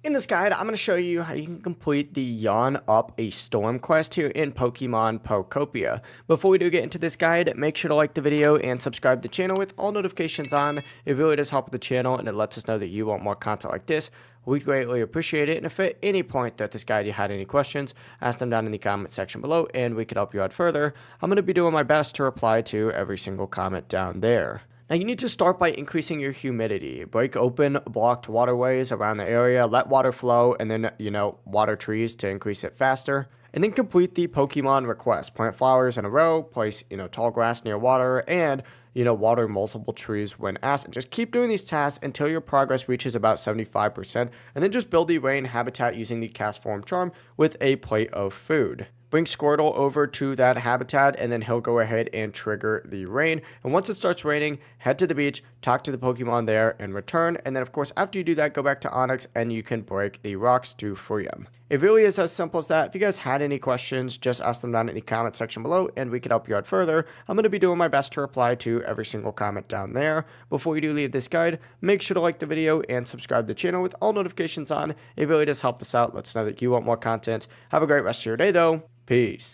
In this guide, I'm going to show you how you can complete the Yawn Up a Storm quest here in Pokemon Pokopia. Before we do get into this guide, make sure to like the video and subscribe to the channel with all notifications on. It really does help with the channel and it lets us know that you want more content like this. We'd greatly appreciate it, and if at any point that this guide you had any questions, ask them down in the comment section below and we could help you out further. I'm going to be doing my best to reply to every single comment down there. Now you need to start by increasing your humidity. Break open blocked waterways around the area, let water flow, and then, water trees to increase it faster. And then complete the Pokemon request. Plant flowers in a row, place, tall grass near water, and, water multiple trees when asked. And just keep doing these tasks until your progress reaches about 75%, and then just build the rain habitat using the cast form charm with a plate of food. Bring Squirtle over to that habitat, and then he'll go ahead and trigger the rain. And once it starts raining, head to the beach, talk to the Pokemon there, and return. And then, of course, after you do that, go back to Onyx, and you can break the rocks to free them. It really is as simple as that. If you guys had any questions, just ask them down in the comment section below, and we can help you out further. I'm going to be doing my best to reply to every single comment down there. Before you do leave this guide, make sure to like the video and subscribe to the channel with all notifications on. It really does help us out. Let us know that you want more content. Have a great rest of your day, though. Peace.